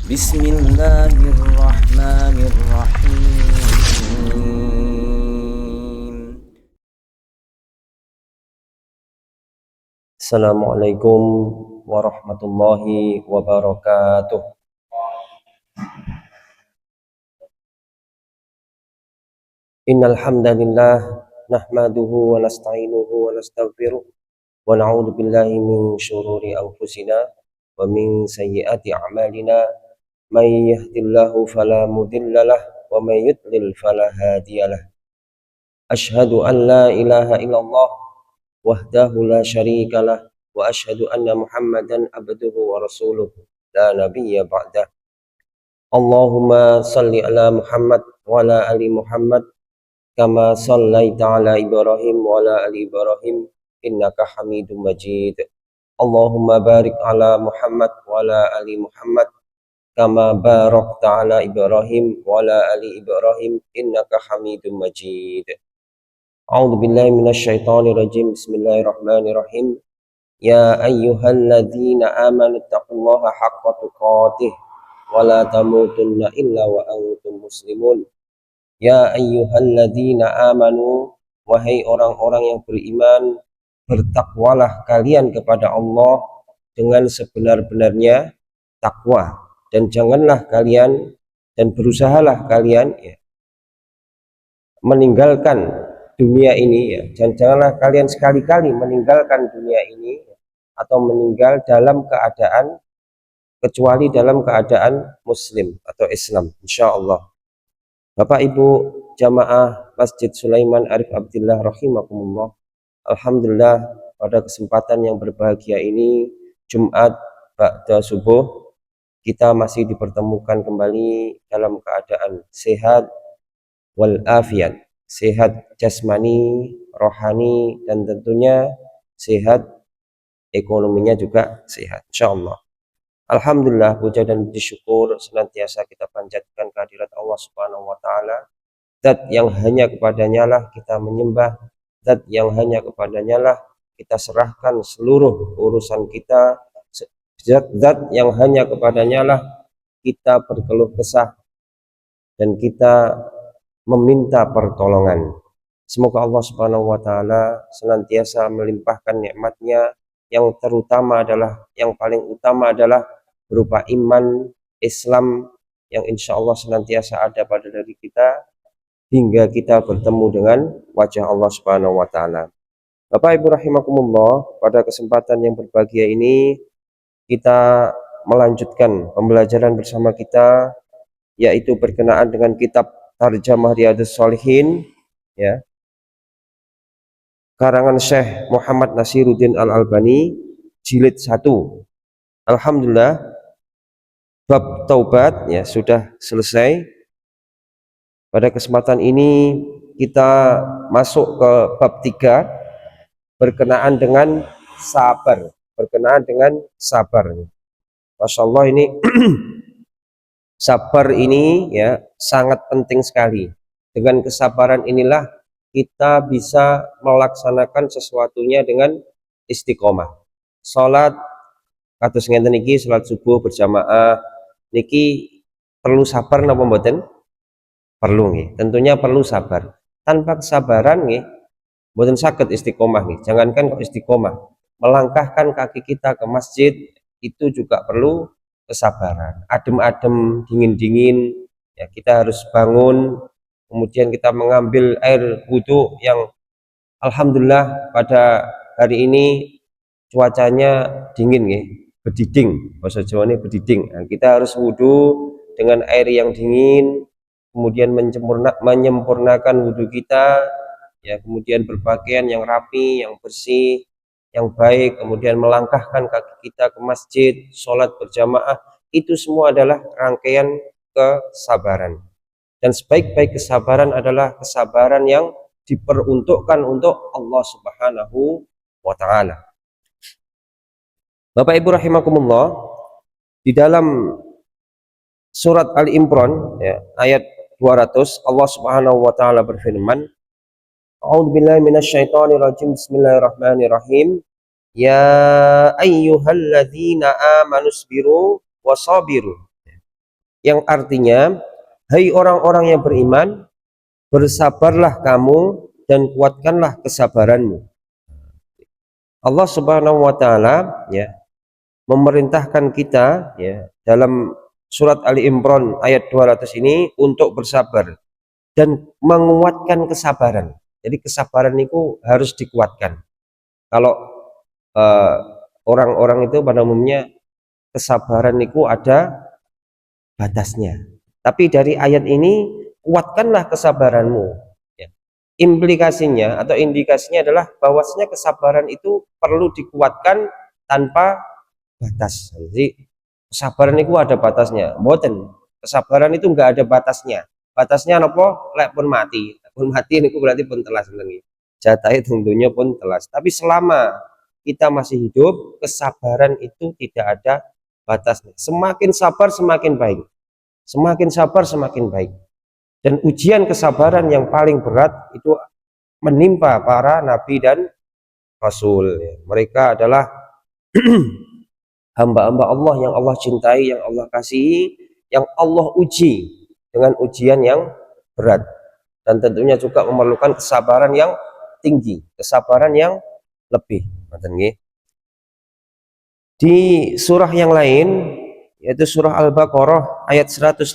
Bismillahirrahmanirrahim. Assalamualaikum warahmatullahi wabarakatuh. Innal hamdalillah nahmaduhu wa nasta'inuhu wa nastaghfiruh wa na'udzu billahi min shururi anfusina wa min sayyiati a'malina. May yahdihillahu fala mudhillalah wa may yudlil fala hadiyalah. Asyhadu an la ilaha illallah wahdahu la syarikalah wa asyhadu anna Muhammadan abduhu wa rasuluh la nabiyya ba'dah. Allahumma salli ala Muhammad wa ala ali Muhammad kama sallaita ala Ibrahim wa ala ali Ibrahim innaka Hamidum Majid. Allahumma barik ala Muhammad wa ala ali Muhammad kama barakta ala Ibrahim wa ala ali Ibrahim innaka Hamidum Majid. A'udzu billahi minasyaitonir rajim. Bismillahirrahmanirrahim. Ya ayyuhalladzina amanu taqullaha haqqa tuqatih wa la tamutunna illa wa antum muslimun. Ya ayyuhalladzina amanu, wahai orang-orang yang beriman, bertakwalah kalian kepada Allah dengan sebenar-benarnya takwa, dan janganlah kalian dan berusahalah kalian meninggalkan dunia ini dan janganlah kalian sekali-kali meninggalkan dunia ini atau meninggal dalam keadaan kecuali dalam keadaan muslim atau Islam, insyaallah. Bapak Ibu jamaah Masjid Sulaiman Arif Abdillah rahimakumullah. Alhamdulillah pada kesempatan yang berbahagia ini, Jumat ba'da subuh, kita masih dipertemukan kembali dalam keadaan sehat wal afiat, sehat jasmani, rohani, dan tentunya sehat ekonominya juga sehat, insyaallah. Alhamdulillah, puja dan puji syukur senantiasa kita panjatkan kehadirat Allah Subhanahu wa taala, zat yang hanya kepadanya lah kita menyembah, zat yang hanya kepadanya lah kita serahkan seluruh urusan kita, zat yang hanya kepadanya lah kita berkeluh kesah dan kita meminta pertolongan. Semoga Allah Subhanahu wa taala senantiasa melimpahkan nikmatnya, yang terutama adalah, yang paling utama adalah berupa iman Islam yang insya Allah senantiasa ada pada diri kita hingga kita bertemu dengan wajah Allah Subhanahu wa taala. Bapak Ibu rahimakumullah, pada kesempatan yang berbahagia ini kita melanjutkan pembelajaran bersama kita, yaitu berkenaan dengan kitab Tarjamah Riyadhus Shalihin ya, karangan Syekh Muhammad Nasiruddin Al-Albani, jilid 1. Alhamdulillah, bab taubat ya sudah selesai. Pada kesempatan ini kita masuk ke bab 3 berkenaan dengan sabar, Masya Allah, ini sabar ini ya sangat penting sekali. Dengan kesabaran inilah kita bisa melaksanakan sesuatunya dengan istiqomah. Salat kados ngenten niki, salat subuh berjamaah niki perlu sabar napa mboten? Perlu nggih. Tentunya perlu sabar. Tanpa kesabaran nggih mboten saged istiqomah nggih. Jangankan kok istiqomah, melangkahkan kaki kita ke masjid itu juga perlu kesabaran. Adem-adem, dingin-dingin ya, kita harus bangun, kemudian kita mengambil air wudhu yang alhamdulillah pada hari ini cuacanya dingin ya, bediding, bahasa Jawa ini bediding. Nah, kita harus wudhu dengan air yang dingin, kemudian menyempurnakan wudhu kita ya, kemudian berpakaian yang rapi, yang bersih, yang baik, kemudian melangkahkan kaki kita ke masjid, sholat berjamaah. Itu semua adalah rangkaian kesabaran. Dan sebaik-baik kesabaran adalah kesabaran yang diperuntukkan untuk Allah Subhanahu wa taala. Bapak Ibu rahimakumullah, di dalam surat Al-Imran ya, ayat 200, Allah Subhanahu wa taala berfirman, A'udzubillahi minasyaitonir rajim. Bismillahirrahmanirrahim. Ya ayyuhalladzina amanu sabiru wasabiru. yang artinya, hai orang-orang yang beriman, bersabarlah kamu dan kuatkanlah kesabaranmu. Allah Subhanahu wa taala ya memerintahkan kita ya dalam surat Ali Imran ayat 200 ini untuk bersabar dan menguatkan kesabaran. Jadi kesabaran itu harus dikuatkan. Kalau eh, orang-orang itu pada umumnya kesabaran itu ada batasnya. Tapi dari ayat ini kuatkanlah kesabaranmu. Ya. Implikasinya atau indikasinya adalah bahwasanya kesabaran itu perlu dikuatkan tanpa batas. Jadi kesabaran itu ada batasnya. Mboten. Kesabaran itu enggak ada batasnya. Batasnya nopo? Lek pun mati. Pun mati niku berarti pun telas sebenarnya. Jatahe tentunya pun telas. Tapi selama kita masih hidup, kesabaran itu tidak ada batasnya. Semakin sabar semakin baik. Semakin sabar semakin baik. Dan ujian kesabaran yang paling berat itu menimpa para nabi dan rasul. Mereka adalah hamba-hamba Allah yang Allah cintai, yang Allah kasihi, yang Allah uji dengan ujian yang berat. Dan tentunya juga memerlukan kesabaran yang tinggi, kesabaran yang lebih. Di surah yang lain, yaitu surah Al-Baqarah ayat 155,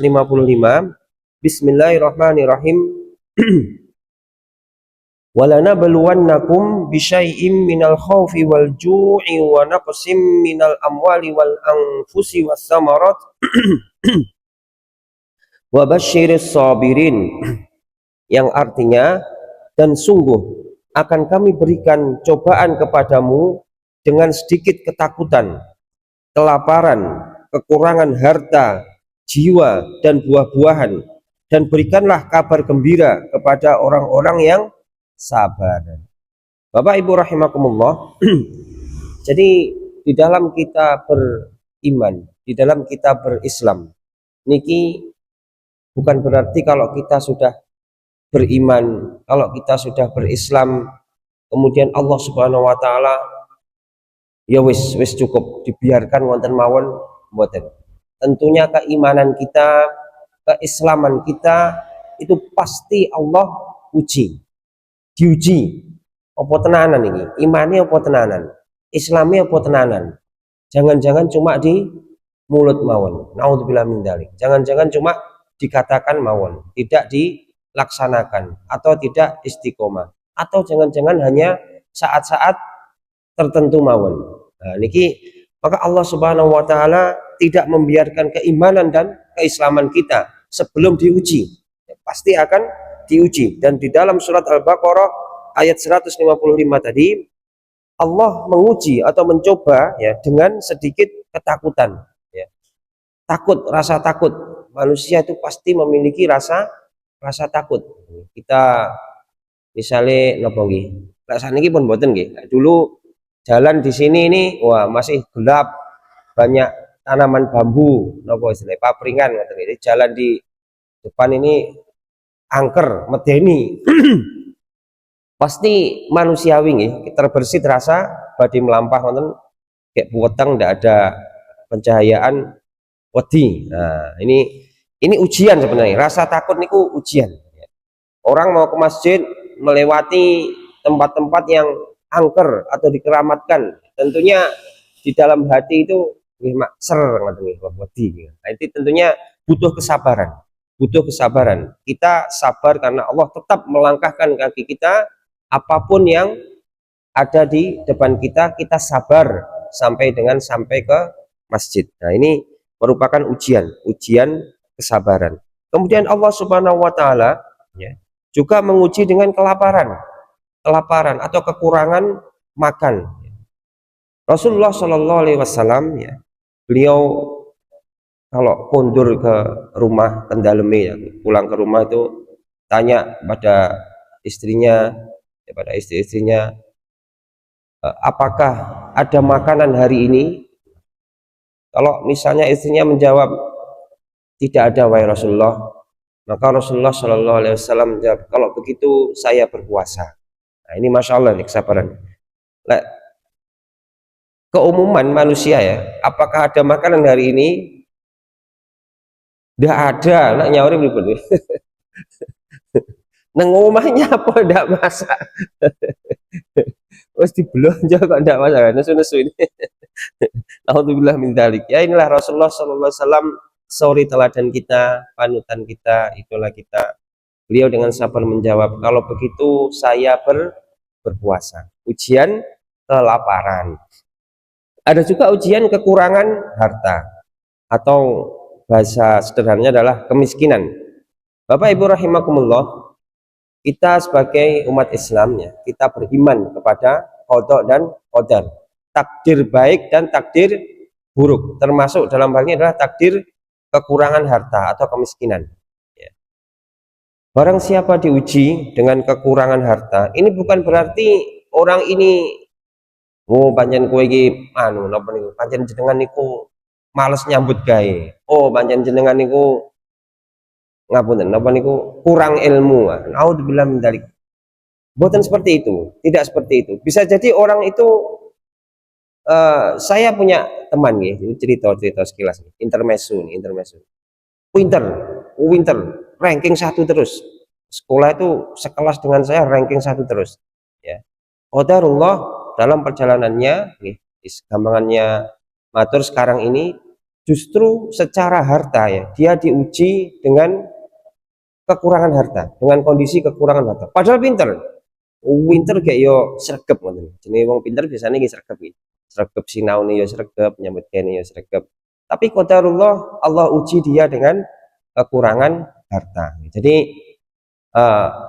Bismillahirrahmanirrahim. Walanabluwannakum bisyai'im minal khawfi wal ju'i wa naqsim minal amwali wal anfusi was samarat wa basyiris sabirin, yang artinya, dan sungguh akan kami berikan cobaan kepadamu dengan sedikit ketakutan, kelaparan, kekurangan harta, jiwa dan buah-buahan, dan berikanlah kabar gembira kepada orang-orang yang sabar. Bapak Ibu rahimakumullah. Jadi di dalam kita beriman, di dalam kita berislam niki bukan berarti kalau kita sudah beriman, kalau kita sudah berislam, kemudian Allah Subhanahu wa taala ya wis cukup dibiarkan wonten mawon, mboten. Tentunya keimanan kita, keislaman kita itu pasti Allah uji. Diuji. Apa tenanan ini? Imane apa tenanan? Islami apa tenanan? Jangan-jangan cuma di mulut mawon. Naudzubillah min dzalik. Jangan-jangan cuma dikatakan mawon, tidak dilaksanakan atau tidak istiqomah, atau jangan-jangan hanya saat-saat tertentu mawon. Nah, niki maka Allah Subhanahu wa taala tidak membiarkan keimanan dan keislaman kita sebelum diuji. Pasti akan diuji. Dan di dalam surat Al-Baqarah ayat 155 tadi, Allah menguji atau mencoba ya dengan sedikit ketakutan ya. Takut, rasa takut. Manusia itu pasti memiliki rasa takut. Kita misalnya napa nggih? Lah saniki pun mboten nggih. Dulu jalan di sini ini wah masih gelap, banyak tanaman bambu, napa istilahnya papringan ngoten iki. Jalan di depan ini angker, medeni. Pasti manusiawi nggih, terbersit rasa badhe melampah wonten kayak buweteng ndak ada pencahayaan wedi. Nah, ini ujian sebenarnya. Rasa takut niku ujian. Orang mau ke masjid melewati tempat-tempat yang angker atau dikeramatkan, tentunya di dalam hati itu nggih makser ngoten nggih wedi. Nah, itu tentunya butuh kesabaran. Butuh kesabaran. Kita sabar karena Allah tetap melangkahkan kaki kita. Apapun yang ada di depan kita, kita sabar sampai ke masjid. Nah, ini merupakan ujian kesabaran. Kemudian Allah Subhanahu wa taala ya, juga menguji dengan kelaparan atau kekurangan makan. Rasulullah Shallallahu alaihi wasallam ya, beliau kalau kondur ke rumah kendaleme ya, pulang ke rumah itu tanya pada istrinya, kepada istri-istrinya, apakah ada makanan hari ini? Kalau misalnya istrinya menjawab tidak ada wahai Rasulullah, maka Rasulullah Shallallahu alaihi wasallam menjawab, kalau begitu saya berpuasa. Nah, ini masya Allah nih kesabaran. Nah, keumuman manusia ya, apakah ada makanan hari ini? Ndak ada, nak nyauri pripun. Nang omahnya apa ndak masak. Wes dibelanja kok ndak masak. Nesu-nesu ini. Alhamdulillah min dzalik. Ya inilah Rasulullah sallallahu alaihi wasallam, suri teladan kita, panutan kita, itulah kita. Beliau dengan sabar menjawab, kalau begitu saya berpuasa. Ujian kelaparan. Ada juga ujian kekurangan harta, atau bahasa sederhananya adalah kemiskinan. Bapak Ibu rahimakumullah, kita sebagai umat Islam ya, kita beriman kepada qada dan qadar, takdir baik dan takdir buruk, termasuk dalam hal ini adalah takdir kekurangan harta atau kemiskinan. Ya. Barang siapa diuji dengan kekurangan harta, ini bukan berarti orang ini oh pancen kowe iki anu napa niku, pancen jenengan niku males nyambut gawe. Oh pancen jenengan niku ngapunten napa niku kurang ilmu. Naudzubillah min dzalik. Bukan seperti itu, tidak seperti itu. Bisa jadi orang itu saya punya teman nih, ini cerita sekilas nih, intermezzo. Winter, winter, ranking 1 terus. Sekolah itu sekelas dengan saya ranking 1 terus. Ya. Qadarullah dalam perjalanannya, nih, gampangannya matur sekarang ini justru secara harta ya, dia diuji dengan kekurangan harta, dengan kondisi kekurangan harta. Padahal pinter. Winter kayak yo sregep ngoten. Jenenge wong pinter biasanya nggih sregep iki. Sregep sinaune yo sregep, nyambut gawe yo sregep. Tapi qadarullah Allah uji dia dengan kekurangan harta. Jadi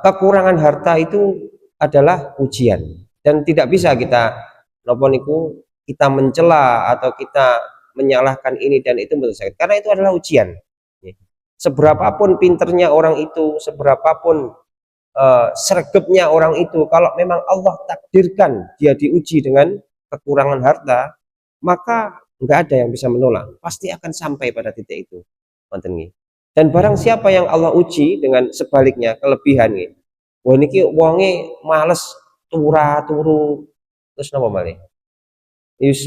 kekurangan harta itu adalah ujian dan tidak bisa kita napa niku kita mencela atau kita menyalahkan ini dan itu menyelesaikan, karena itu adalah ujian. Seberapapun pinternya orang itu, seberapapun sregepnya orang itu, kalau memang Allah takdirkan dia diuji dengan kekurangan harta, maka nggak ada yang bisa menolak, pasti akan sampai pada titik itu. Dan barang siapa yang Allah uji dengan sebaliknya, kelebihan nih, wah niki wonge males turu terus napa malih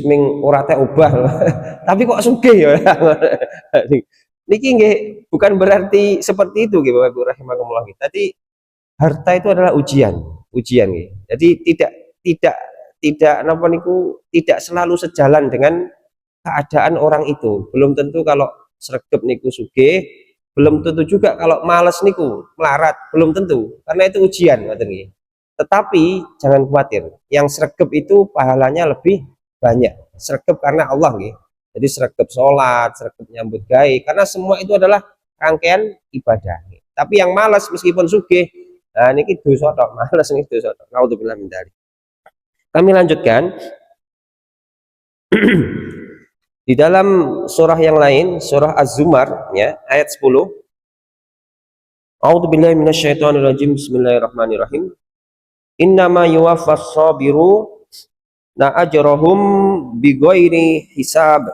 ming ora teh ubah tapi kok sugih ya. Niki nggih bukan berarti seperti itu nggih Bapak Ibu rahimakumullah. Tadi harta itu adalah ujian nggih. Jadi tidak napa niku tidak selalu sejalan dengan keadaan orang itu. Belum tentu kalau sregep niku sugih, belum tentu juga kalau males niku melarat, belum tentu, karena itu ujian ngoten nggih. Tetapi jangan khawatir, yang sregep itu pahalanya lebih banyak. Sregep karena Allah nggih. Jadi sregep sholat, sregep nyambut gawe, karena semua itu adalah rangkaian ibadah. Tapi yang malas meskipun sugih, nah niki dosa tok, malas niki dosa tok. Naudzubillah min dzalik. Kami lanjutkan. Di dalam surah yang lain, surah Az-Zumar ya, ayat 10. A'udzubillahi minasyaitonirrajim. Bismillahirrahmanirrahim. Innama yuwaffas sabiru na ajrahum bighairi hisab,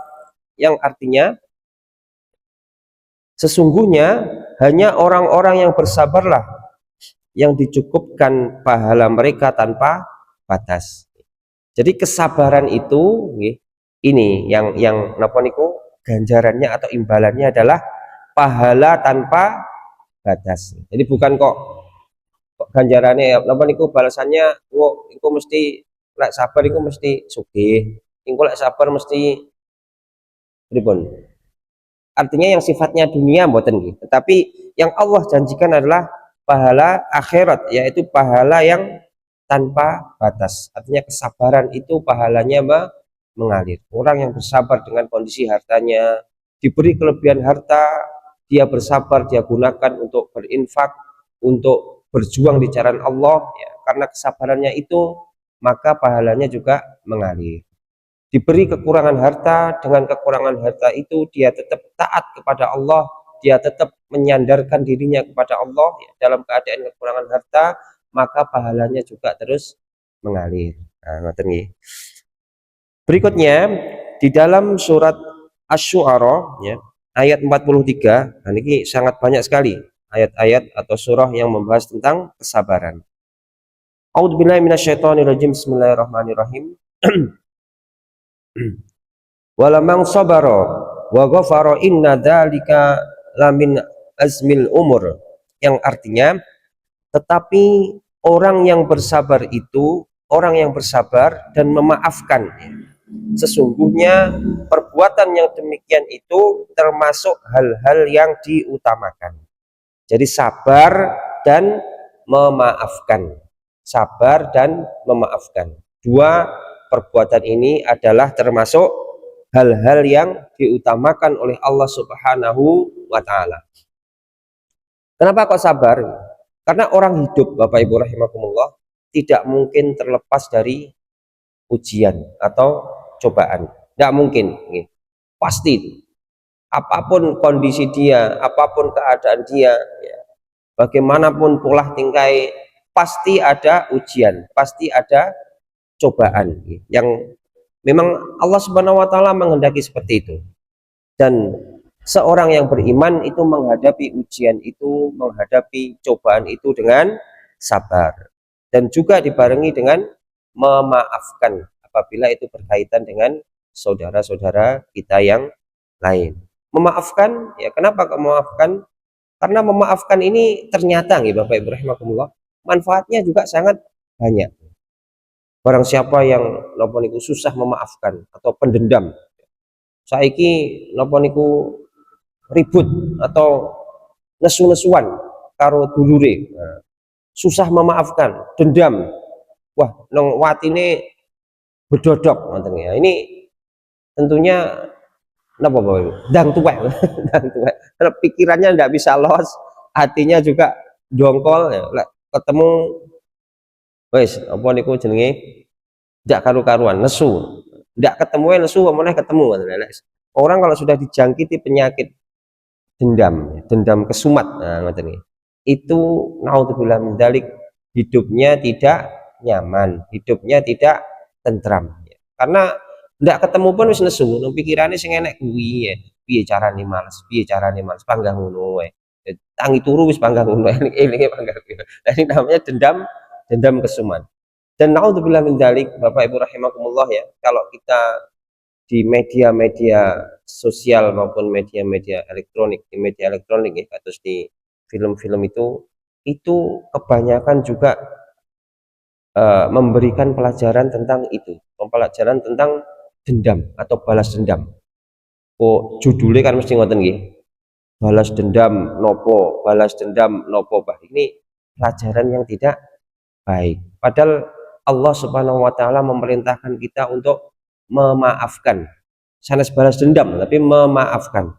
yang artinya sesungguhnya hanya orang-orang yang bersabarlah yang dicukupkan pahala mereka tanpa batas. Jadi kesabaran itu ini yang napa niku ganjarannya atau imbalannya adalah pahala tanpa batas. Jadi bukan kok ganjarannya napa niku balasannya wo iku mesti lek sabar iku mesti sugih, engko lek sabar mesti pripun. Artinya yang sifatnya dunia mboten nggih, tetapi yang Allah janjikan adalah pahala akhirat, yaitu pahala yang tanpa batas. Artinya kesabaran itu pahalanya mengalir. Orang yang bersabar dengan kondisi hartanya, diberi kelebihan harta, dia bersabar, dia gunakan untuk berinfak, untuk berjuang di jalan Allah, ya, karena kesabarannya itu maka pahalanya juga mengalir. Diberi kekurangan harta, dengan kekurangan harta itu dia tetap taat kepada Allah, dia tetap menyandarkan dirinya kepada Allah ya, dalam keadaan kekurangan harta, maka pahalanya juga terus mengalir. Nah, berikutnya di dalam surat Asy-Syu'ara ya, ayat 43. Nah, ini sangat banyak sekali ayat-ayat atau surah yang membahas tentang kesabaran. A'udzubillahi minasyaitonirrajim. Bismillahirrahmanirrahim. Walamang sabara wa ghafara inna dzalika lamin azmil umur, yang artinya tetapi orang yang bersabar itu orang yang bersabar dan memaafkan, sesungguhnya perbuatan yang demikian itu termasuk hal-hal yang diutamakan. Jadi sabar dan memaafkan, sabar dan memaafkan, dua perbuatan ini adalah termasuk hal-hal yang diutamakan oleh Allah Subhanahu wa Ta'ala. Kenapa kok sabar? Karena orang hidup, Bapak Ibu rahimakumullah, tidak mungkin terlepas dari ujian atau cobaan. Tidak mungkin, pasti. Apapun kondisi dia, apapun keadaan dia, ya, bagaimanapun pola tingkai, pasti ada ujian, pasti ada cobaan yang memang Allah Subhanahu wa Ta'ala menghendaki seperti itu. Dan seorang yang beriman itu menghadapi ujian itu, menghadapi cobaan itu dengan sabar, dan juga dibarengi dengan memaafkan apabila itu berkaitan dengan saudara-saudara kita yang lain. Memaafkan, ya kenapa kok memaafkan? Karena memaafkan ini ternyata Bapak Ibu rahimakumullah, manfaatnya juga sangat banyak. Barang siapa yang napa niku susah memaafkan atau pendendam, saiki napa niku ribut atau nesu-nesuan karo dulure, susah memaafkan, dendam, wah nang watine bedodok ngoten ya. Ini tentunya napa Bapak? Ndang tuwek, ndang tuwek. Karena pikirannya ndak bisa los, hatinya juga dongkol ya. Lek ketemu wis apa niku jenenge ndak karu-karuan, nesu. Ndak ketemu nesu meneh ketemu. Orang kalau sudah dijangkiti penyakit dendam, dendam kesumat, nah, itu naudzubillah min dzalik, hidupnya tidak nyaman, hidupnya tidak tentram. Karena ndak ketemu pun wis nesu, nang pikirane sing enek kuwi ya. Piye carane males, piye carane males, panggah ngono wae. Tangi turu wis panggah ngono, elinge panggah. Nah, ini namanya dendam, dendam kesumat. Dan naudzubillah min dzalik, Bapak Ibu rahimakumullah ya, kalau kita di media-media sosial maupun media-media elektronik, di media elektronik ya, atau di film-film itu kebanyakan juga memberikan pelajaran tentang itu, pelajaran tentang dendam atau balas dendam. Oh, judulnya kan mesti ngoten nggih. Balas dendam nopo, balas dendam nopo, bah. Ini pelajaran yang tidak baik. Padahal Allah Subhanahu wa Ta'ala memerintahkan kita untuk memaafkan, sanes balas dendam, tapi memaafkan.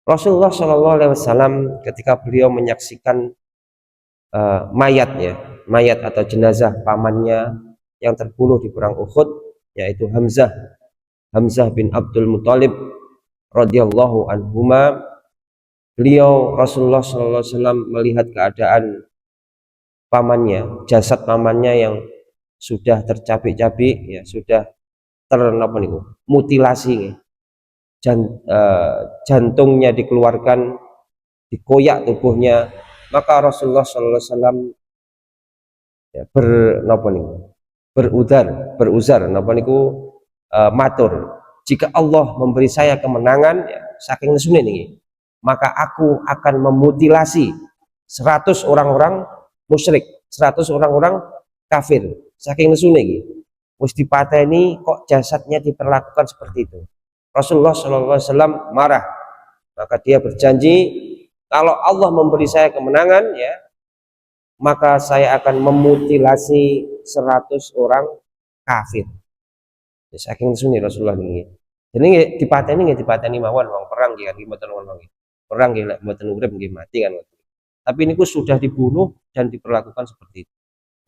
Rasulullah Shallallahu Alaihi Wasallam ketika beliau menyaksikan mayat atau jenazah pamannya yang terbunuh di perang Uhud, yaitu Hamzah bin Abdul Muthalib radhiyallahu anhuma, beliau Rasulullah Shallallahu Alaihi Wasallam melihat keadaan pamannya, jasad pamannya yang sudah tercabik-cabik, ya sudah mutilasi, jantungnya dikeluarkan, dikoyak tubuhnya, maka Rasulullah Sallallahu Alaihi Wasallam ya, beruzar matur, jika Allah memberi saya kemenangan, ya, saking nesune nih, maka aku akan memutilasi 100 orang-orang musyrik, 100 orang-orang kafir, saking nesune iki. Wis dipateni kok jasadnya diperlakukan seperti itu. Rasulullah Shallallahu Alaihi Wasallam marah, maka dia berjanji, kalau Allah memberi saya kemenangan, ya, maka saya akan memutilasi 100 orang kafir. Saking nesune Rasulullah ini. Jadi dipateni mawon wong perang nggih mboten wonten nggih. Perang nggih lek mboten urip nggih mati kan. Tapi niku sudah dibunuh dan diperlakukan seperti itu.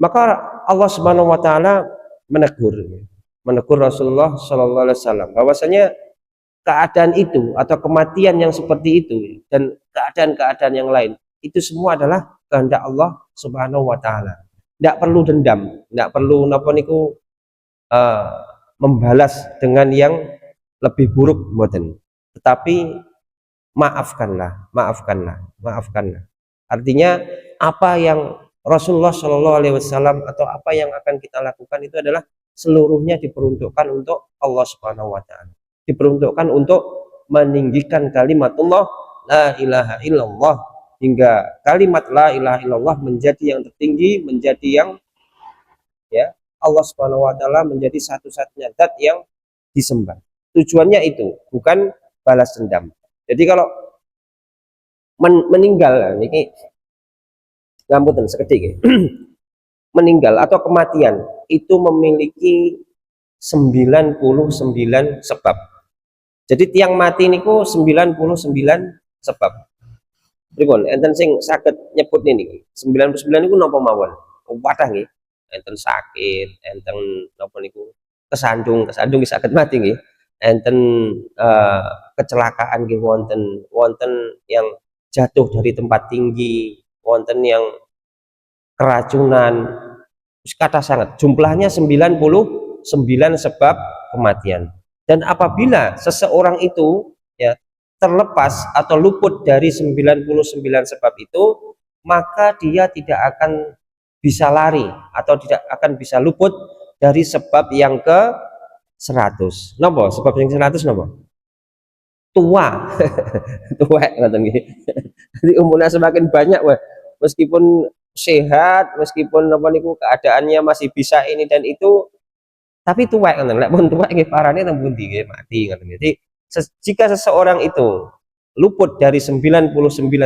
Maka Allah Subhanahu wa Ta'ala menegur Rasulullah Shallallahu Alaihi Wasallam bahwasanya keadaan itu atau kematian yang seperti itu dan keadaan-keadaan yang lain itu semua adalah kehendak Allah Subhanahu wa Ta'ala. Tidak perlu dendam, tidak perlu membalas dengan yang lebih buruk, mboten. Tetapi maafkanlah. Artinya apa yang Rasulullah Shallallahu Alaihi Wasallam atau apa yang akan kita lakukan itu adalah seluruhnya diperuntukkan untuk Allah Subhanahu Wa Taala, diperuntukkan untuk meninggikan kalimatullah la ilaha illallah, hingga kalimat la ilaha illallah menjadi yang tertinggi, menjadi yang, ya, Allah Subhanahu wa taala menjadi satu-satunya zat yang disembah. Tujuannya itu bukan balas dendam. Jadi kalau meninggal ini ngapunten sekedhik ya. Meninggal atau kematian itu memiliki 99 sebab. Jadi tiang mati niku 99 sebab. Pripun enten sing saged nyebut niki 99 niku napa mawon? Wadah nggih. Enten sakit, enten napa niku kesandung nggih saged mati nggih. Enten eh, kecelakaan nggih wonten yang jatuh dari tempat tinggi, wonten yang keracunan, kata sangat jumlahnya 99 sebab kematian. Dan apabila seseorang itu, ya, terlepas atau luput dari 99 sebab itu, maka dia tidak akan bisa lari atau tidak akan bisa luput dari sebab yang ke 100. Napa? Sebab yang 100 napa? Tua. Tuwek ngoten nggih. Jadi umurnya semakin banyak, wah, meskipun sehat, meskipun apa niku keadaannya masih bisa ini dan itu, tapi tuwek ngoten. Lek pun tuwek nggih parane teng pundi nggih mati ngoten. Jadi jika seseorang itu luput dari 99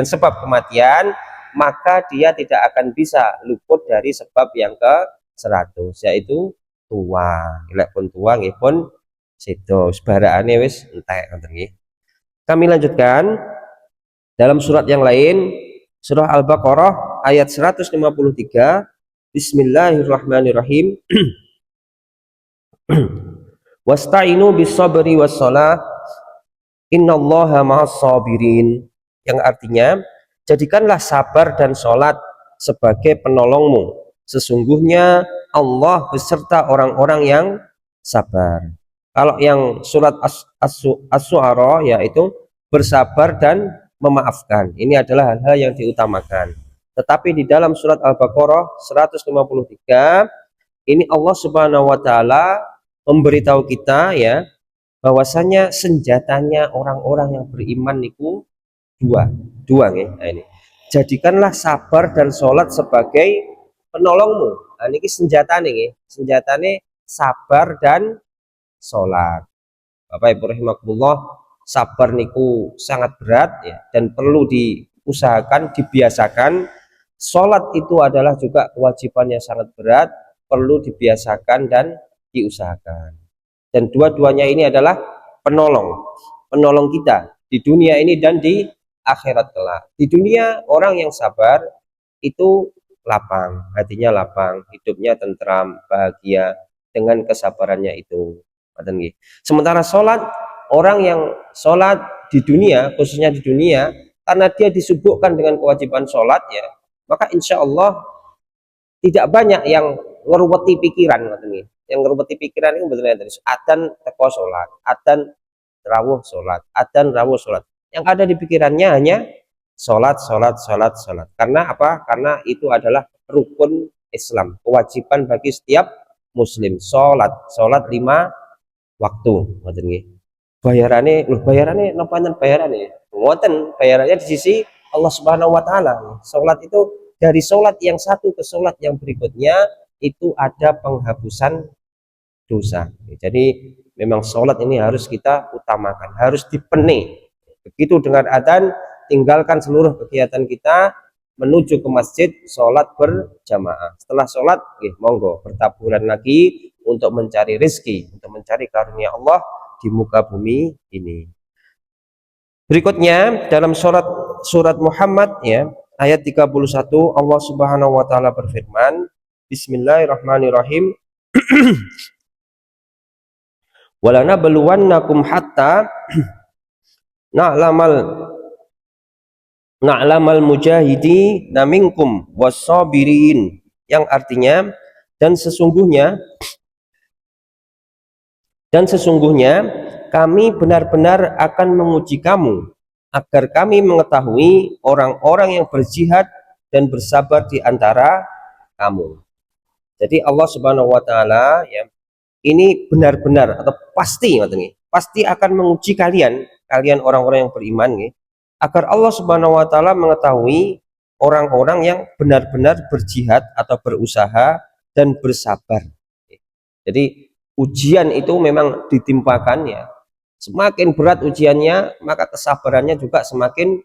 sebab kematian, maka dia tidak akan bisa luput dari sebab yang ke 100, yaitu tua. Lek pun tua nggih pun sedo, sebarane wis entek ngoten nggih. Kami lanjutkan dalam surat yang lain, surah Al-Baqarah ayat 153. Bismillahirrahmanirrahim. Wasta'inu bis-sabri was-shalah innallaha ma'as sabirin. Yang artinya, jadikanlah sabar dan sholat sebagai penolongmu. Sesungguhnya Allah beserta orang-orang yang sabar. Kalau yang surat As-Syu'ara yaitu bersabar dan memaafkan. Ini adalah hal-hal yang diutamakan. Tetapi di dalam surat Al-Baqarah 153 ini Allah Subhanahu wa taala memberitahu kita, ya, bahwasanya senjatanya orang-orang yang beriman niku dua nggih. Nah, ini. Jadikanlah sabar dan sholat sebagai penolongmu. Nah, ini senjatane nggih. Senjatane sabar dan sholat. Bapak Ibu rahimakumullah, sabar niku sangat berat, ya, dan perlu diusahakan, dibiasakan. Sholat itu adalah juga kewajibannya sangat berat, perlu dibiasakan dan diusahakan. Dan dua-duanya ini adalah penolong kita di dunia ini dan di akhirat kelak. Di dunia orang yang sabar itu lapang, hatinya lapang, hidupnya tentram, bahagia dengan kesabarannya itu. Sementara sholat, orang yang sholat di dunia, khususnya di dunia, karena dia disibukkan dengan kewajiban sholat, ya, maka insya Allah tidak banyak yang ngeruweti pikiran. Yang ngeruweti pikiran itu betulnya dari adzan teko sholat, adzan rawuh sholat, adzan rawuh sholat. Yang ada di pikirannya hanya sholat. Karena apa? Karena itu adalah rukun Islam, kewajiban bagi setiap muslim. Sholat 5 waktu, ngoten nggih. Bayarannya napa enten bayarannya? Ngoten, bayarannya di sisi Allah Subhanahu wa taala. Salat itu dari salat yang satu ke salat yang berikutnya itu ada penghapusan dosa. Jadi memang salat ini harus kita utamakan, harus dipeni. Begitu dengan adzan, tinggalkan seluruh kegiatan kita menuju ke masjid, sholat berjamaah. Setelah sholat, monggo bertaburan lagi untuk mencari rezeki, untuk mencari karunia Allah di muka bumi ini. Berikutnya dalam surat Muhammad, ya, ayat 31, Allah Subhanahu wa taala berfirman, Bismillahirrahmanirrahim. Walana beluwannakum hatta na'lamal mujahidi naminkum wassabirin, yang artinya dan sesungguhnya kami benar-benar akan menguji kamu agar kami mengetahui orang-orang yang berjihad dan bersabar di antara kamu. Jadi Allah Subhanahu wa taala, ya, ini benar-benar atau pasti akan menguji kalian orang-orang yang beriman, ya, agar Allah Subhanahu wa taala mengetahui orang-orang yang benar-benar berjihad atau berusaha dan bersabar. Jadi ujian itu memang ditimpakan ya. Semakin berat ujiannya, maka kesabarannya juga semakin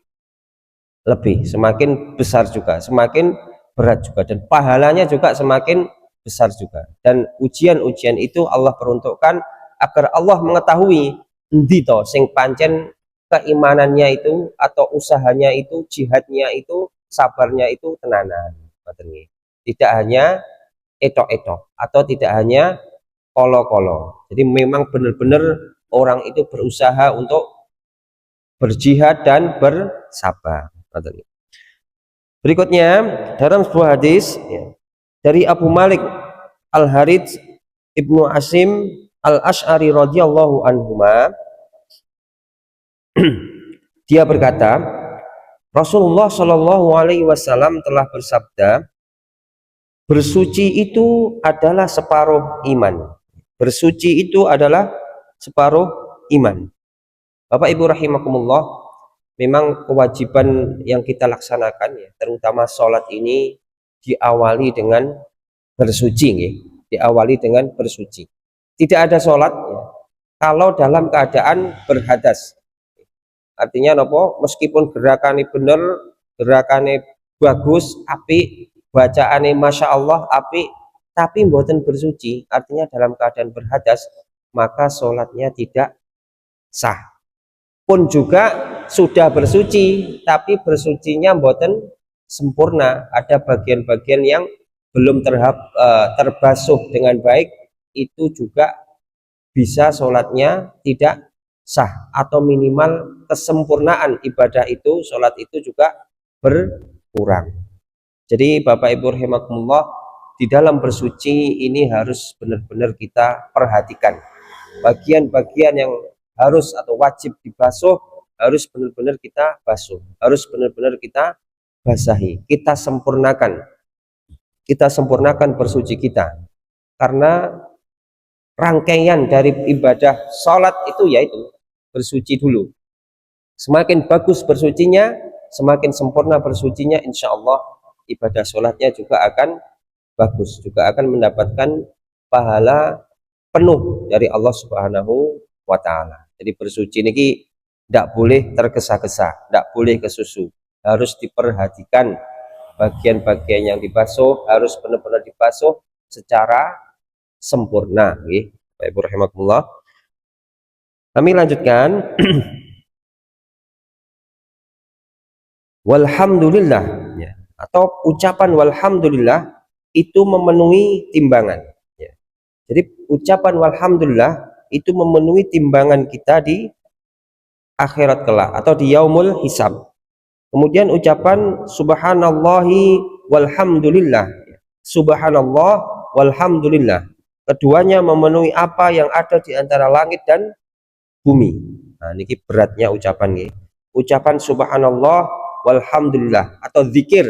lebih, semakin besar juga, semakin berat juga, dan pahalanya juga semakin besar juga. Dan ujian-ujian itu Allah peruntukkan agar Allah mengetahui endi to sing pancen keimanannya itu atau usahanya itu, jihadnya itu, sabarnya itu tenanan. Tidak hanya etok-etok atau tidak hanya kolo-kolo. Jadi memang benar-benar orang itu berusaha untuk berjihad dan bersabar. Berikutnya dalam sebuah hadis ya, dari Abu Malik Al-Harits Ibnu Asim Al-Asy'ari radhiyallahu anhuma, dia berkata, Rasulullah Shallallahu alaihi wasallam telah bersabda, bersuci itu adalah separuh iman. Bersuci itu adalah separuh iman. Bapak Ibu rahimakumullah, memang kewajiban yang kita laksanakan ya, terutama sholat ini diawali dengan bersuci ya. Diawali dengan bersuci. Tidak ada sholat ya, kalau dalam keadaan berhadas. Artinya nopo, meskipun gerakannya bener, gerakannya bagus, api, bacaannya masya Allah api, tapi mboten bersuci, artinya dalam keadaan berhadas, maka sholatnya tidak sah. Pun juga sudah bersuci, tapi bersucinya mboten sempurna, ada bagian-bagian yang belum terbasuh dengan baik, itu juga bisa sholatnya tidak sah, atau minimal kesempurnaan ibadah itu, sholat itu juga berkurang. Jadi Bapak Ibu rahimakumullah, di dalam bersuci ini harus benar-benar kita perhatikan bagian-bagian yang harus atau wajib dibasuh, harus benar-benar kita basuh, harus benar-benar kita basahi, kita sempurnakan bersuci kita, karena rangkaian dari ibadah sholat itu yaitu bersuci dulu. Semakin bagus bersucinya, semakin sempurna bersucinya, insya Allah ibadah sholatnya juga akan bagus, juga akan mendapatkan pahala penuh dari Allah Subhanahu wa ta'ala. Jadi bersuci ini tidak boleh tergesa-gesa, tidak boleh kesusu, harus diperhatikan bagian-bagian yang dibasuh, harus benar-benar dibasuh secara sempurna. Bapak Ibu rahimakumullah, kami lanjutkan. Walhamdulillah ya, atau ucapan walhamdulillah itu memenuhi timbangan ya. Jadi ucapan walhamdulillah itu memenuhi timbangan kita di akhirat kelak atau di yaumul hisab. Kemudian ucapan subhanallahi walhamdulillah, subhanallah walhamdulillah, keduanya memenuhi apa yang ada di antara langit dan bumi. Nah, ini beratnya ucapan ini. Ucapan subhanallah walhamdulillah atau zikir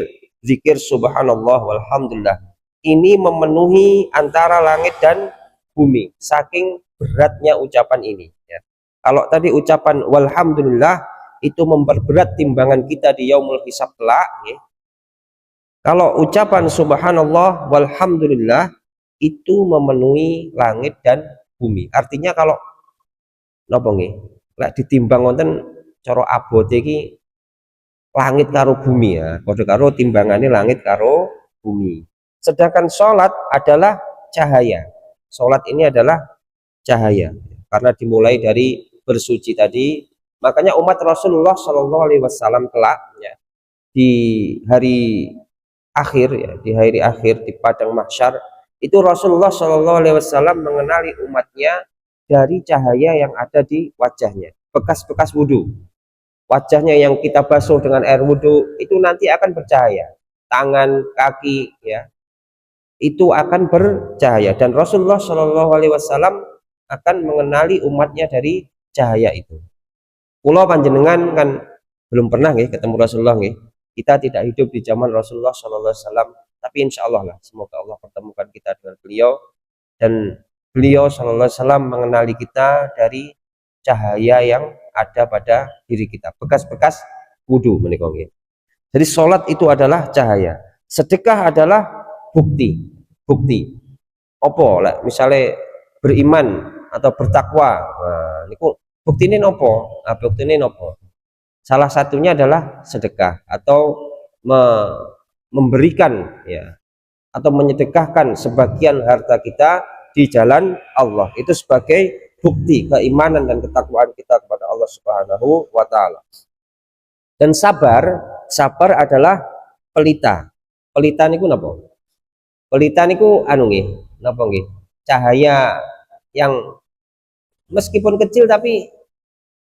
subhanallah walhamdulillah ini memenuhi antara langit dan bumi, saking beratnya ucapan ini ya. Kalau tadi ucapan walhamdulillah itu memperberat timbangan kita di yaumul hisab kelak ya. Kalau ucapan subhanallah walhamdulillah itu memenuhi langit dan bumi, artinya kalau napa nggih, lek ditimbang wonten cara abote iki langit karo bumi ya, padha karo timbangannya langit karo bumi. Sedangkan sholat adalah cahaya. Sholat ini adalah cahaya, karena dimulai dari bersuci tadi. Makanya umat Rasulullah Shallallahu Alaihi Wasallam kelak ya, di hari akhir ya, di hari akhir di padang mahsyar itu Rasulullah Shallallahu Alaihi Wasallam mengenali umatnya dari cahaya yang ada di wajahnya, bekas-bekas wudhu. Wajahnya yang kita basuh dengan air wudhu itu nanti akan bercahaya, tangan, kaki ya, itu akan bercahaya, dan Rasulullah Shallallahu Alaihi Wasallam akan mengenali umatnya dari cahaya itu. Pulau panjenengan kan belum pernah nih ketemu Rasulullah nih. Kita tidak hidup di zaman Rasulullah Shallallahu Alaihi Wasallam, tapi insya Allah lah, semoga Allah pertemukan kita dengan beliau, dan beliau Shallallahu Alaihi Wasallam mengenali kita dari cahaya yang ada pada diri kita, bekas-bekas wudu menika nggih. Jadi salat itu adalah cahaya. Sedekah adalah bukti. Bukti. Opo lah misalnya beriman atau bertakwa. Nah, niku buktine nopo? Nah, buktine nopo? Salah satunya adalah sedekah atau memberikan ya atau menyedekahkan sebagian harta kita di jalan Allah. Itu sebagai bukti keimanan dan ketakwaan kita kepada Allah Subhanahu wa taala. Dan sabar adalah pelita. Pelita niku napa? Pelita niku anu nggih, napa nggih? Cahaya yang meskipun kecil tapi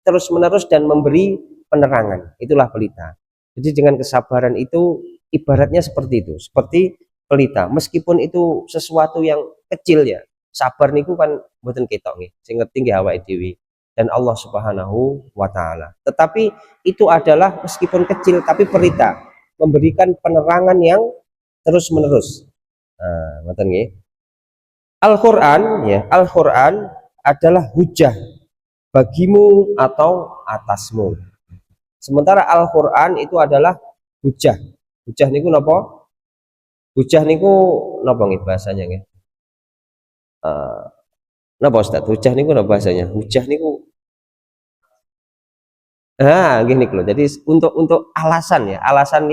terus-menerus dan memberi penerangan. Itulah pelita. Jadi dengan kesabaran itu ibaratnya seperti itu, seperti pelita. Meskipun itu sesuatu yang kecil ya, sabar niku kan mboten ketok nggih. Sing ngerti nggih awake dhewe dan Allah Subhanahu wa taala. Tetapi itu adalah meskipun kecil tapi pelita, memberikan penerangan yang terus-menerus. Nah, ngoten nggih. Al-Qur'an ya, Al-Qur'an adalah hujah bagimu atau atasmu. Sementara Al-Qur'an itu adalah hujah. Hujah niku napa? Hujah niku napa nggih bahasanya nggih? Napa Ustaz? Hujah niku napa bahasanya? Hujah niku gini loh. Jadi untuk alasan ya, alasan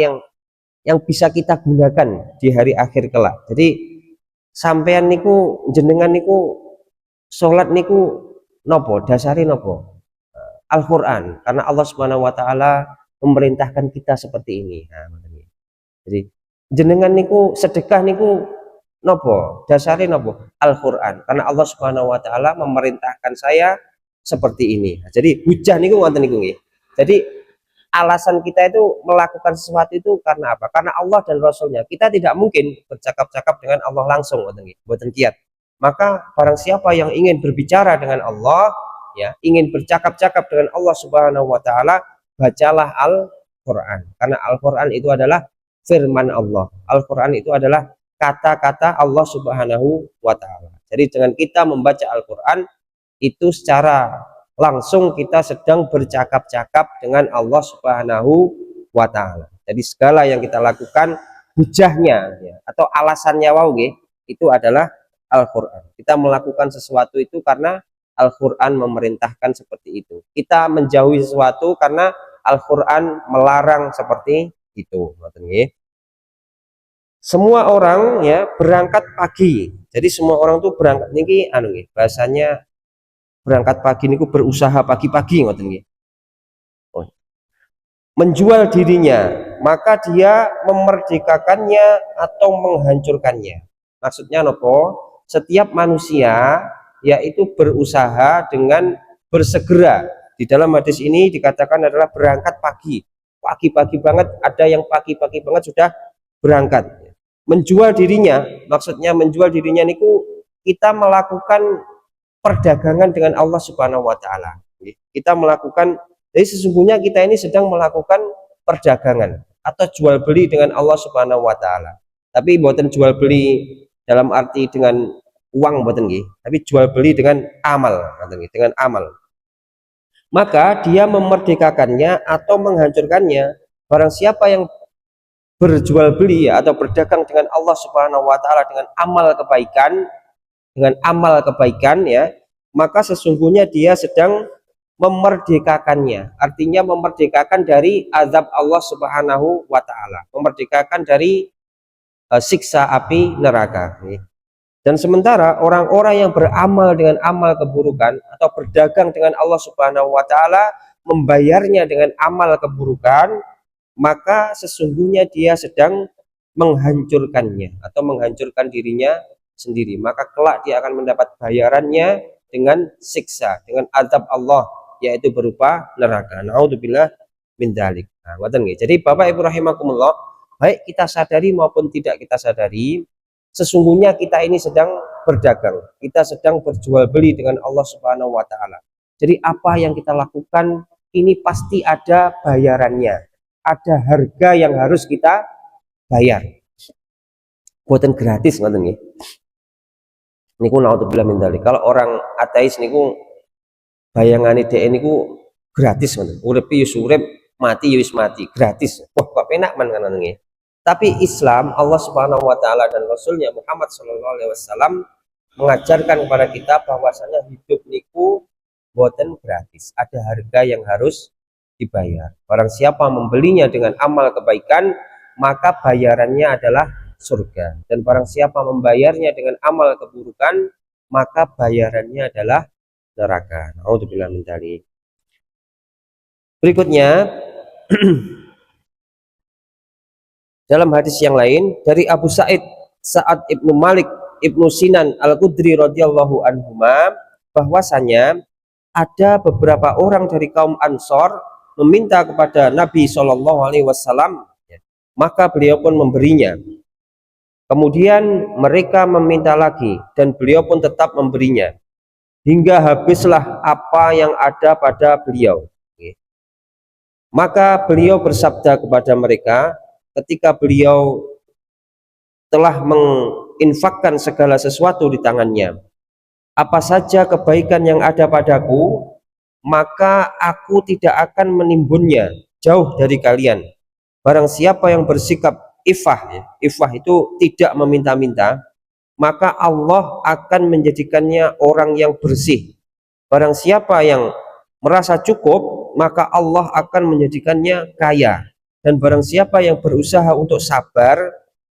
yang bisa kita gunakan di hari akhir kelak. Jadi sampean niku jenengan niku salat niku nopo dasari nopo Al-Qur'an karena Allah Subhanahu wa taala memerintahkan kita seperti ini. Nah, jadi jenengan niku sedekah niku nopo dasari nopo Al-Qur'an karena Allah Subhanahu wa taala memerintahkan saya seperti ini. Nah, jadi hujah niku ngoten niku nggih. Jadi alasan kita itu melakukan sesuatu itu karena apa? Karena Allah dan Rasulnya. Kita tidak mungkin bercakap-cakap dengan Allah langsung, mboten kiat. Maka barang siapa yang ingin berbicara dengan Allah, ya, ingin bercakap-cakap dengan Allah Subhanahu wa taala, bacalah Al-Qur'an. Karena Al-Qur'an itu adalah firman Allah. Al-Qur'an itu adalah kata-kata Allah Subhanahu wa taala. Jadi dengan kita membaca Al-Qur'an itu secara langsung kita sedang bercakap-cakap dengan Allah Subhanahu wa taala. Jadi segala yang kita lakukan hujahnya ya, atau alasannya itu adalah Al-Qur'an. Kita melakukan sesuatu itu karena Al-Qur'an memerintahkan seperti itu. Kita menjauhi sesuatu karena Al-Qur'an melarang seperti itu. Semua orang ya berangkat pagi. Jadi semua orang tuh berangkat niki bahasanya berangkat pagi niku berusaha pagi-pagi ngoten nggih. Menjual dirinya, maka dia memerdekakannya atau menghancurkannya. Maksudnya nopo? Setiap manusia yaitu berusaha dengan bersegera. Di dalam hadis ini dikatakan adalah berangkat pagi. Pagi-pagi banget, ada yang pagi-pagi banget sudah berangkat. Menjual dirinya, maksudnya menjual dirinya niku kita melakukan perdagangan dengan Allah Subhanahu wa taala. Kita melakukan, jadi sesungguhnya kita ini sedang melakukan perdagangan atau jual beli dengan Allah Subhanahu wa taala. Tapi buatan jual beli dalam arti dengan uang buatan nggih, tapi jual beli dengan amal, dengan amal. Maka dia memerdekakannya atau menghancurkannya. Barang siapa yang berjual beli atau berdagang dengan Allah Subhanahu wa taala dengan amal kebaikan ya, maka sesungguhnya dia sedang memerdekakannya. Artinya memerdekakan dari azab Allah Subhanahu wa taala, memerdekakan dari siksa api neraka. Dan sementara orang-orang yang beramal dengan amal keburukan atau berdagang dengan Allah Subhanahu wa taala membayarnya dengan amal keburukan, maka sesungguhnya dia sedang menghancurkannya atau menghancurkan dirinya sendiri. Maka kelak dia akan mendapat bayarannya dengan siksa, dengan azab Allah, yaitu berupa neraka. Naudzubillah min dzalik. Nah, jadi Bapak Ibu rahimakumullah, baik kita sadari maupun tidak kita sadari, sesungguhnya kita ini sedang berdagang, kita sedang berjual beli dengan Allah Subhanahu wa taala. Jadi apa yang kita lakukan ini pasti ada bayarannya, ada harga yang harus kita bayar. Buatan gratis ngoten nggih. Niku naudzubillah min dzalik. Kalau orang ateis niku bayangane dhek niku gratis ngoten. Urip yo urip mati ya wis mati, gratis. Wah, kok penak man kan nggih. Tapi Islam, Allah Subhanahu wa taala dan Rasulnya Muhammad sallallahu alaihi wasallam mengajarkan kepada kita bahwasanya hidup niku boten gratis. Ada harga yang harus dibayar. Barang siapa membelinya dengan amal kebaikan, maka bayarannya adalah surga. Dan barang siapa membayarnya dengan amal keburukan, maka bayarannya adalah neraka. Nauzubillah min dzalik. Berikutnya dalam hadis yang lain dari Abu Sa'ad ibnu Malik ibnu Sinan al-Khudri radhiyallahu anhuma, bahwasanya ada beberapa orang dari kaum Ansor meminta kepada Nabi Shallallahu Alaihi Wasallam, maka beliau pun memberinya. Kemudian mereka meminta lagi dan beliau pun tetap memberinya hingga habislah apa yang ada pada beliau. Maka beliau bersabda kepada mereka ketika beliau telah menginfakkan segala sesuatu di tangannya, apa saja kebaikan yang ada padaku, maka aku tidak akan menimbunnya jauh dari kalian. Barang siapa yang bersikap ifah, ifah itu tidak meminta-minta, maka Allah akan menjadikannya orang yang bersih. Barang siapa yang merasa cukup, maka Allah akan menjadikannya kaya. Dan barang siapa yang berusaha untuk sabar,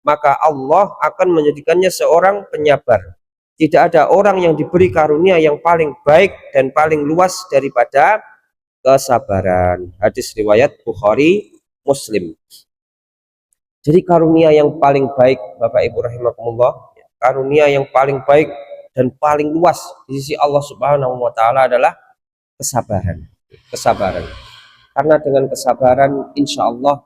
maka Allah akan menjadikannya seorang penyabar. Tidak ada orang yang diberi karunia yang paling baik dan paling luas daripada kesabaran. Hadis riwayat Bukhari, Muslim. Jadi karunia yang paling baik, Bapak Ibu rahimakumullah, karunia yang paling baik dan paling luas di sisi Allah Subhanahu wa taala adalah kesabaran. Kesabaran. Karena dengan kesabaran insya Allah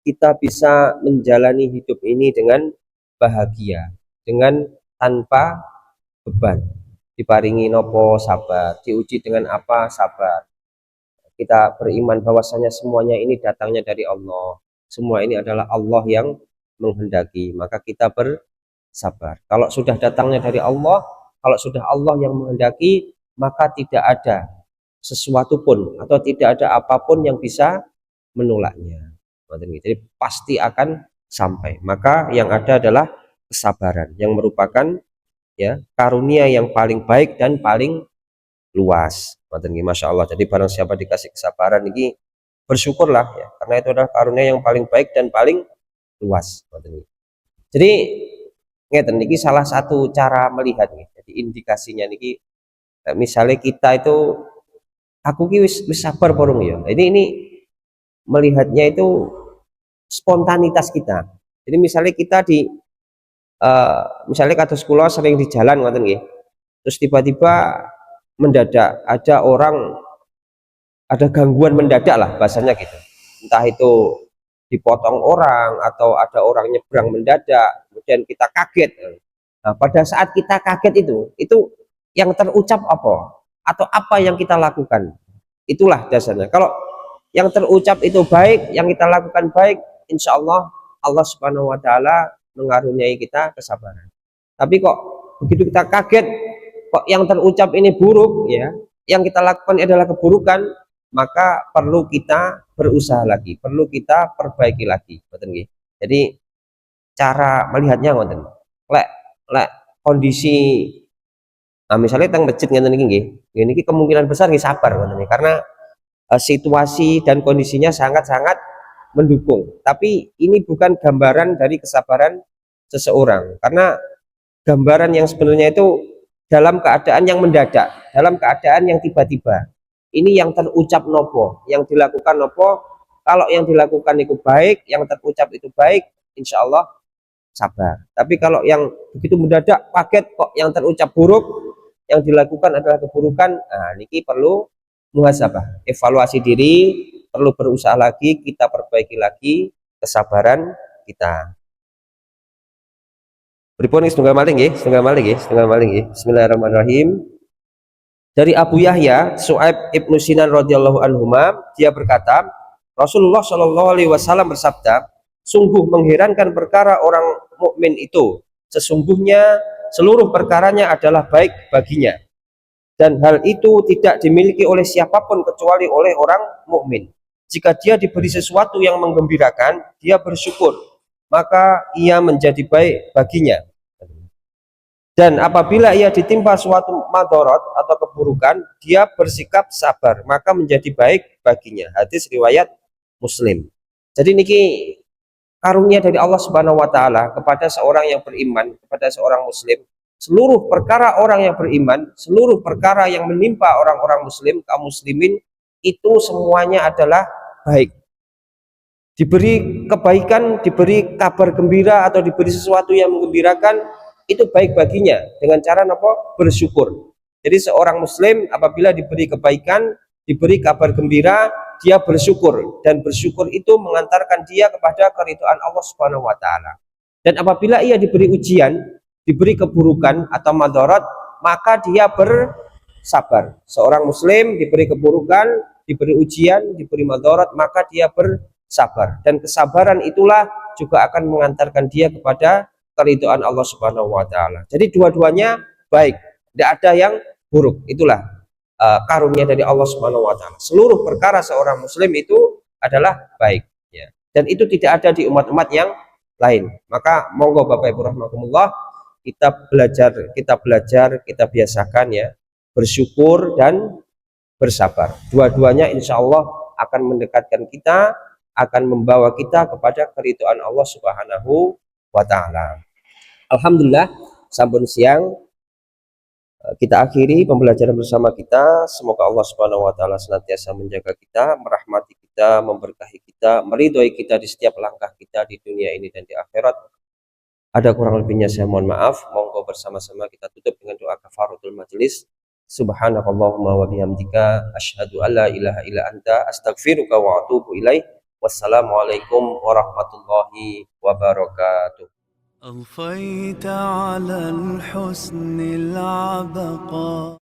kita bisa menjalani hidup ini dengan bahagia, dengan tanpa beban. Diparingi nopo sabar, diuji dengan apa sabar. Kita beriman bahwasanya semuanya ini datangnya dari Allah. Semua ini adalah Allah yang menghendaki, maka kita bersabar. Kalau sudah datangnya dari Allah, kalau sudah Allah yang menghendaki, maka tidak ada sesuatu pun atau tidak ada apapun yang bisa menolaknya. Jadi pasti akan sampai. Maka yang ada adalah kesabaran yang merupakan ya karunia yang paling baik dan paling luas. Masya Allah. Jadi barang siapa dikasih kesabaran ini bersyukurlah ya, karena itu adalah karunia yang paling baik dan paling luas. Jadi ngeten niki salah satu cara melihat nih. Jadi indikasinya niki misalnya kita itu aku ki wis sabar porong ya. Ini melihatnya itu spontanitas kita. Jadi misalnya kita di misalnya kados kula sering di jalan ngoten nggih. Terus tiba-tiba mendadak ada orang, ada gangguan mendadak lah bahasanya gitu. Entah itu dipotong orang atau ada orang nyebrang mendadak, kemudian kita kaget. Nah, pada saat kita kaget itu yang terucap apa? Atau apa yang kita lakukan, itulah dasarnya. Kalau yang terucap itu baik, yang kita lakukan baik, insya Allah Allah Subhanahu wa taala mengaruniai kita kesabaran. Tapi kok begitu kita kaget, kok yang terucap ini buruk ya, yang kita lakukan adalah keburukan, maka perlu kita berusaha lagi, perlu kita perbaiki lagi. Jadi cara melihatnya ngoten. Lek kondisi misalnya teng masjid ngeten iki nggih. Niki kemungkinan besar nggih sabar ngoten karena situasi dan kondisinya sangat-sangat mendukung. Tapi ini bukan gambaran dari kesabaran seseorang, karena gambaran yang sebenarnya itu dalam keadaan yang mendadak, dalam keadaan yang tiba-tiba. Ini yang terucap nopo, yang dilakukan nopo. Kalau yang dilakukan itu baik, yang terucap itu baik, insya Allah sabar. Tapi kalau yang begitu mendadak, kaget kok yang terucap buruk, yang dilakukan adalah keburukan, nah niki perlu muhasabah, evaluasi diri, perlu berusaha lagi, kita perbaiki lagi kesabaran kita. Pripun setunggal maling nggih, setunggal maling nggih. Bismillahirrahmanirrahim. Dari Abu Yahya Su'aib ibnu Sinan radhiyallahu anhuma, dia berkata, Rasulullah Shallallahu alaihi wasallam bersabda, sungguh mengherankan perkara orang mukmin itu, sesungguhnya seluruh perkaranya adalah baik baginya, dan hal itu tidak dimiliki oleh siapapun kecuali oleh orang mukmin. jika dia diberi sesuatu yang menggembirakan, dia bersyukur, maka ia menjadi baik baginya. Dan apabila ia ditimpa suatu madorot atau keburukan, dia bersikap sabar, maka menjadi baik baginya. Hadis riwayat Muslim. Jadi niki karunia dari Allah Subhanahu wa taala kepada seorang yang beriman, kepada seorang muslim. Seluruh perkara orang yang beriman, seluruh perkara yang menimpa orang-orang muslim, kaum muslimin, itu semuanya adalah baik. Diberi kebaikan, diberi kabar gembira atau diberi sesuatu yang menggembirakan, itu baik baginya dengan cara apa? Bersyukur. Jadi seorang muslim apabila diberi kebaikan, diberi kabar gembira, dia bersyukur, dan bersyukur itu mengantarkan dia kepada keridhaan Allah Subhanahu wa taala. Dan apabila ia diberi ujian, diberi keburukan atau madarat, maka dia bersabar. Seorang muslim diberi keburukan, diberi ujian, diberi madarat, maka dia bersabar. Dan kesabaran itulah juga akan mengantarkan dia kepada keridhaan Allah Subhanahu wa taala. Jadi dua-duanya baik, tidak ada yang buruk. Itulah karunia dari Allah Subhanahu wa taala. Seluruh perkara seorang muslim itu adalah baik, ya. Dan itu tidak ada di umat-umat yang lain. Maka monggo Bapak Ibu rahimakumullah, kita belajar, kita biasakan ya, bersyukur dan bersabar. Dua-duanya insya Allah akan mendekatkan kita, akan membawa kita kepada keridhaan Allah Subhanahu wa taala. Alhamdulillah, sampun siang. Kita akhiri pembelajaran bersama kita. Semoga Allah Subhanahu wa taala senantiasa menjaga kita, merahmati kita, memberkahi kita, meridhoi kita di setiap langkah kita di dunia ini dan di akhirat. Ada kurang lebihnya saya mohon maaf. Monggo bersama-sama kita tutup dengan doa kafaratul majelis. Subhanakallahumma wa bihamdika asyhadu an la ilaha illa anta astaghfiruka wa atubu ilaik. Wassalamualaikum warahmatullahi wabarakatuh. أضفيت على الحسن العبقى